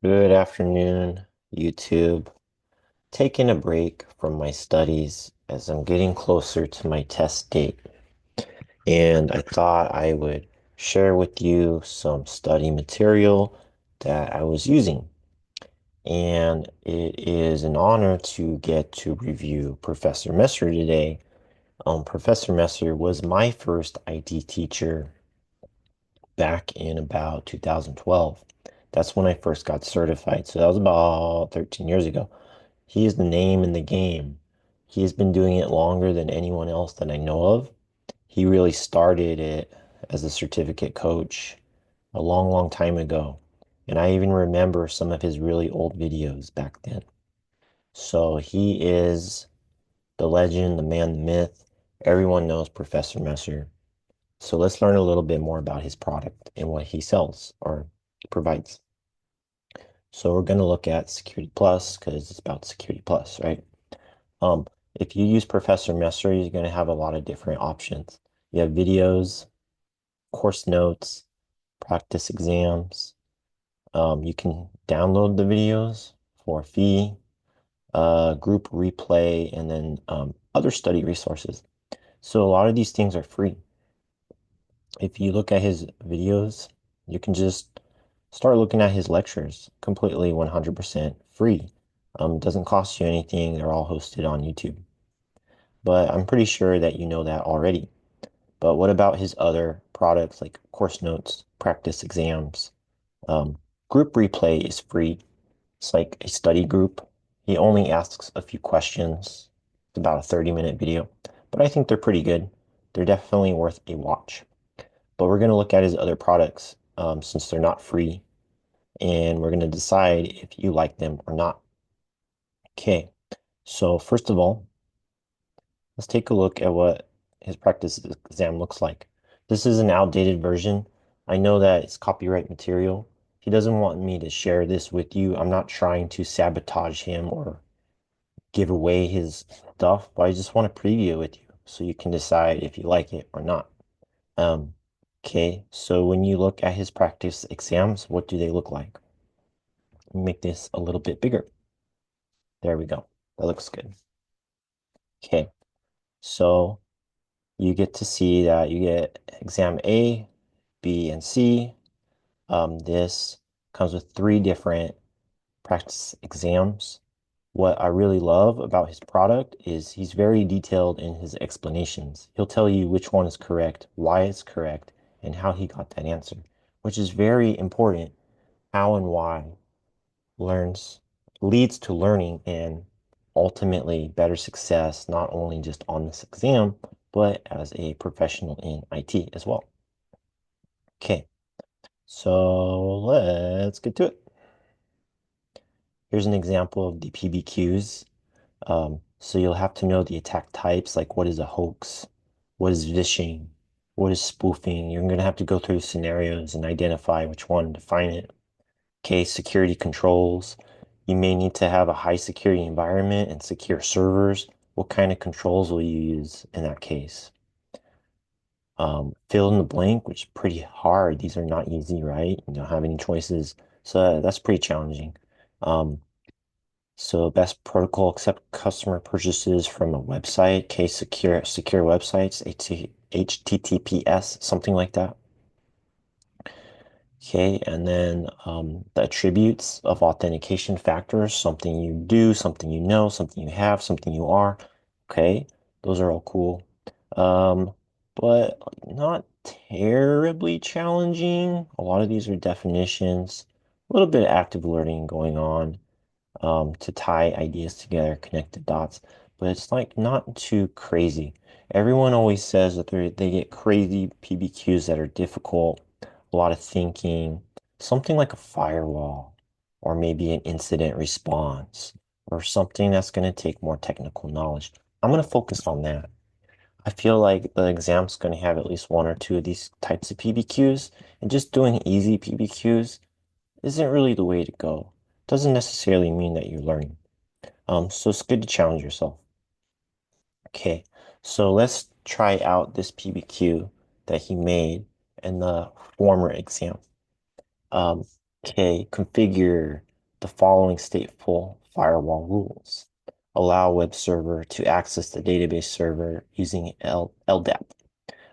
Good afternoon, YouTube. Taking a break from my studies as I'm getting closer to my test date. And I thought I would share with you some study material that I was using. And it is an honor to get to review Professor Messer today. Professor Messer was my first IT teacher back in about 2012. That's when I first got certified. So that was about 13 years ago. He is the name in the game. He has been doing it longer than anyone else that I know of. He really started it as a certificate coach a long, long time ago. And I even remember some of his really old videos back then. So he is the legend, the man, the myth. Everyone knows Professor Messer. So let's learn a little bit more about his product and what he sells or provides. So we're going to look at Security Plus because it's about Security Plus, right? Um, if you use Professor Messer, you're going to have a lot of different options. You have videos, course notes, practice exams. You can download the videos for a fee, group replay, and then other study resources. So a lot of these things are free. If you look at his videos, you can just start looking at his lectures completely 100% free. Doesn't cost you anything. They're all hosted on YouTube. But I'm pretty sure that you know that already. But what about his other products like course notes, practice exams? Group replay is free. It's like a study group. He only asks a few questions. It's about a 30-minute video, but I think they're pretty good. They're definitely worth a watch. But we're going to look at his other products since they're not free, and we're going to decide if you like them or not. Okay, so first of all, let's take a look at what his practice exam looks like. This is an outdated version. I know that it's copyright material. He doesn't want me to share this with you. I'm not trying to sabotage him or give away his stuff, but I just want to preview it with you so you can decide if you like it or not. Um, okay, so when you look at his practice exams, what do they look like? Make this a little bit bigger. There we go. That looks good. Okay, so you get to see that you get exam A, B, and C. This comes with three different practice exams. What I really love about his product is he's very detailed in his explanations. He'll tell you which one is correct, why it's correct, and how he got that answer, which is very important. How and why learns leads to learning and ultimately better success, not only just on this exam, but as a professional in IT as well. Okay, so let's get to it. Here's an example of the PBQs. So you'll have to know the attack types, like what is a hoax, what is vishing, what is spoofing. You're going to have to go through scenarios and identify which one, define it. Okay, security controls. You may need to have a high security environment and secure servers. What kind of controls will you use in that case? Fill in the blank, which is pretty hard. These are not easy, right? You don't have any choices. So that's pretty challenging. Um, so best protocol accept customer purchases from a website, case secure websites, HTTPS, something like that. Okay, and then the attributes of authentication factors, something you do, something you know, something you have, something you are. Okay, those are all cool. Um, but not terribly challenging. A lot of these are definitions, a little bit of active learning going on to tie ideas together, connect the dots, but it's like not too crazy. Everyone always says that they get crazy PBQs that are difficult, a lot of thinking, something like a firewall, or maybe an incident response, or something that's going to take more technical knowledge. I'm going to focus on that. I feel like the exam's going to have at least one or two of these types of PBQs, and just doing easy PBQs isn't really the way to go. Doesn't necessarily mean that you're learning. So it's good to challenge yourself. Okay, so let's try out this PBQ that he made in the former exam. Um, okay, configure. the following stateful firewall rules. Allow web server to access the database server using LDAP.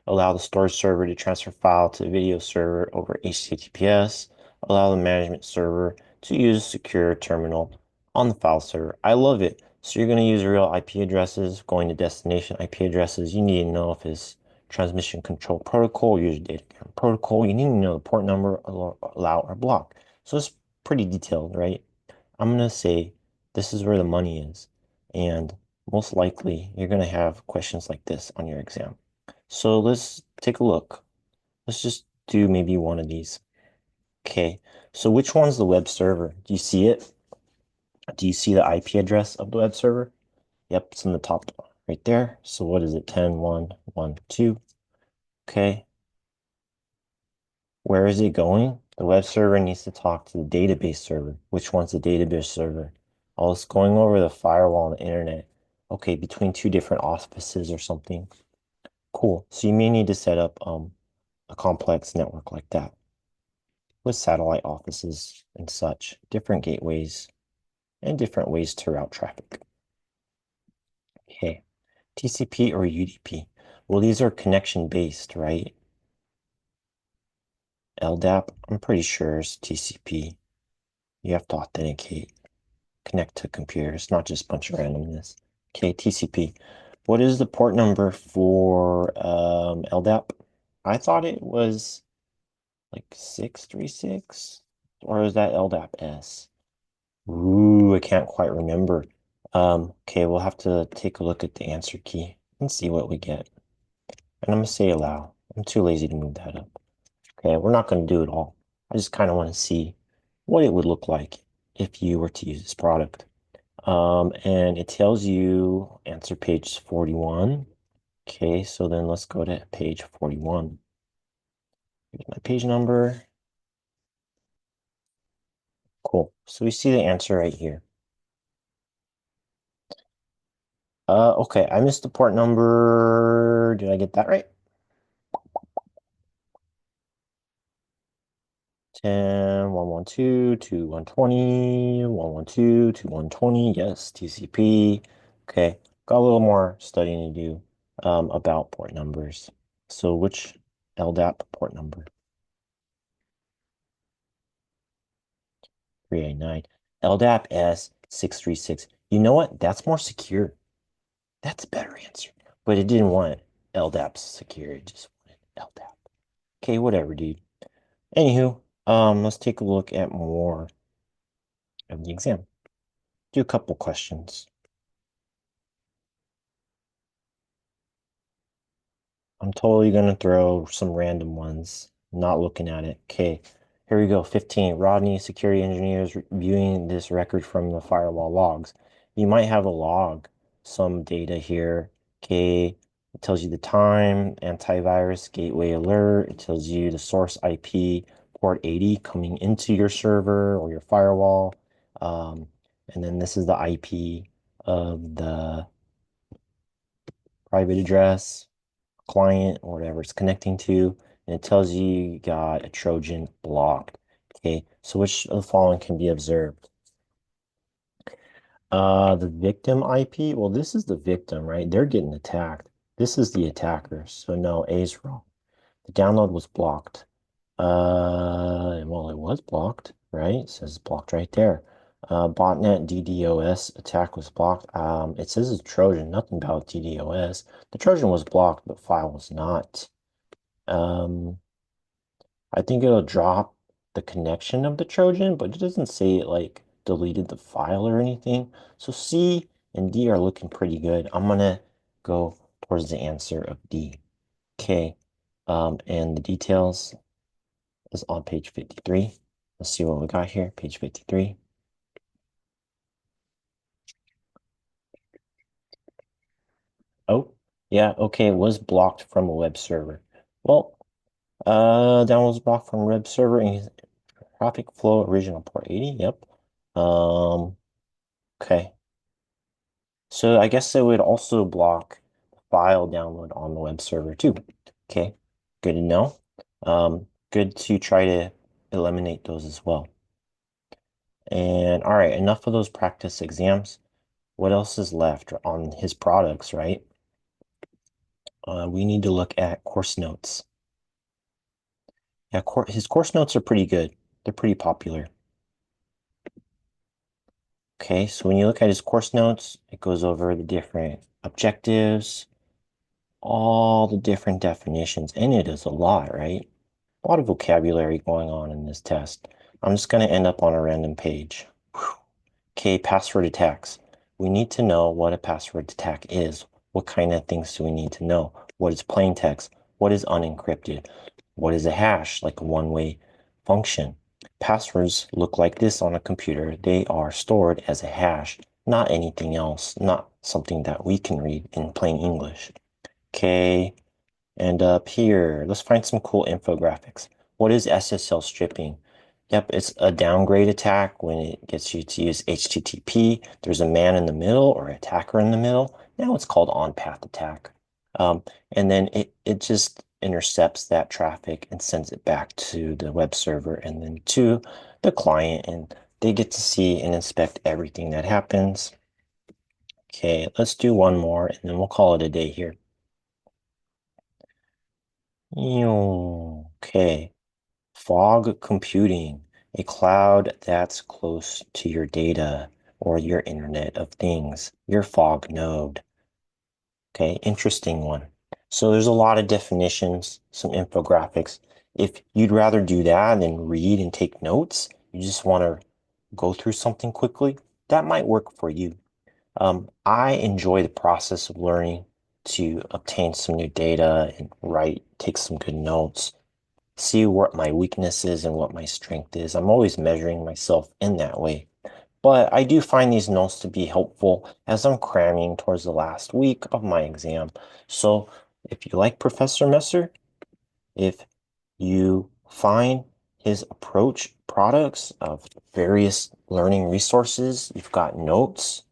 Allow the storage server to transfer file to the video server over HTTPS. Allow the management server to use a secure terminal on the file server. I love it. So you're going to use real IP addresses, going to destination IP addresses. You need to know if it's transmission control protocol, user data protocol. You need to know the port number, allow or block. So it's pretty detailed, right? I'm going to say this is where the money is. And most likely you're going to have questions like this on your exam. So let's take a look. Let's just do maybe one of these. Okay, so which one's the web server? Do you see it? Do you see the IP address of the web server? Yep, it's in the top right there. So what is it? 10.1.1.2. Okay, where is it going? The web server needs to talk to the database server. Which one's the database server? Oh, it's going over the firewall on the internet. Okay, between two different offices or something. Cool. So you may need to set up a complex network like that with satellite offices and such, different gateways and different ways to route traffic. Okay, TCP or UDP? Well, these are connection based, right? LDAP, I'm pretty sure is TCP. You have to authenticate, connect to computers, not just a bunch of randomness. Okay, TCP. What is the port number for LDAP? I thought it was like 636, or is that LDAP S? Ooh, I can't quite remember. Okay, we'll have to take a look at the answer key and see what we get. And I'm gonna say allow. I'm too lazy to move that up. Okay, we're not gonna do it all. I just kind of want to see what it would look like if you were to use this product. And it tells you answer page 41. Okay, so then let's go to page 41. Here's my page number. Cool. So we see the answer right here. Okay, I missed the port number. Did I get that right? 10, 112, 120, 112, 120. Yes, TCP. Okay, got a little more studying to do about port numbers. So which LDAP port number? 389. LDAP S636. You know what? That's more secure. That's a better answer. But it didn't want LDAP secure. It just wanted LDAP. Okay, whatever, dude. Anywho, let's take a look at more of the exam. Do a couple questions. I'm totally gonna throw some random ones, not looking at it. Okay, here we go. 15. Rodney, security engineers reviewing this record from the firewall logs. You might have a log, some data here. Okay, it tells you the time, antivirus, gateway alert. It tells you the source IP, port 80 coming into your server or your firewall. Um, and then this is the IP of the private address, client, or whatever it's connecting to, and it tells you you got a Trojan blocked. Okay, so which of the following can be observed? The victim IP, well, this is the victim, right? They're getting attacked. This is the attacker, so no, A is wrong. The download was blocked. Well, it was blocked, right? It says blocked right there. Botnet DDoS attack was blocked. It says it's Trojan, nothing about DDoS. The Trojan was blocked, but file was not. Um, I think it'll drop the connection of the Trojan, but it doesn't say it like deleted the file or anything. So C and D are looking pretty good. I'm gonna go towards the answer of D. Okay. And the details is on page 53. Let's see what we got here. Page 53. Oh, yeah, okay, it was blocked from a web server. Well, download was blocked from web server and traffic flow original port 80. Yep. Um, okay. So I guess it would also block file download on the web server too. Okay, good to know. Good to try to eliminate those as well. And all right, enough of those practice exams. What else is left on his products, right? We need to look at course notes. Yeah, his course notes are pretty good. They're pretty popular. Okay, so when you look at his course notes, it goes over the different objectives, all the different definitions, and it is a lot, right? A lot of vocabulary going on in this test. I'm just going to end up on a random page. Whew. Okay, password attacks. We need to know what a password attack is. What kind of things do we need to know? What is plain text? What is unencrypted? What is a hash, like a one-way function? Passwords look like this on a computer. They are stored as a hash, not anything else, not something that we can read in plain English. Okay, and up here, let's find some cool infographics. What is SSL stripping? Yep, it's a downgrade attack when it gets you to use HTTP. There's a man in the middle or attacker in the middle. Now it's called on-path attack. And then it just intercepts that traffic and sends it back to the web server and then to the client, and they get to see and inspect everything that happens. Okay, let's do one more and then we'll call it a day here. Okay. Fog computing, a cloud that's close to your data or your Internet of Things, your fog node. Okay, interesting one. So there's a lot of definitions, some infographics. If you'd rather do that than read and take notes, you just want to go through something quickly, that might work for you. I enjoy the process of learning to obtain some new data and write, take some good notes, see what my weakness is and what my strength is. I'm always measuring myself in that way. But I do find these notes to be helpful as I'm cramming towards the last week of my exam. So if you like Professor Messer, if you find his approach products of various learning resources, you've got notes,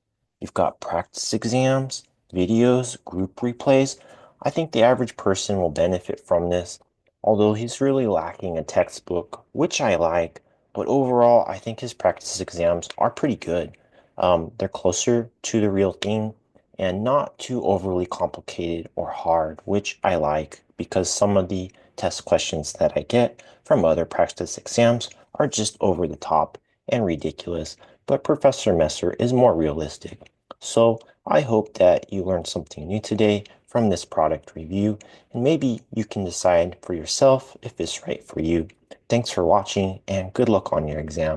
you've got practice exams, videos, group replays. I think the average person will benefit from this, although he's really lacking a textbook, which I like. But overall, I think his practice exams are pretty good. They're closer to the real thing and not too overly complicated or hard, which I like because some of the test questions that I get from other practice exams are just over the top and ridiculous, but Professor Messer is more realistic. So I hope that you learned something new today from this product review, and maybe you can decide for yourself if it's right for you. Thanks for watching, and good luck on your exam.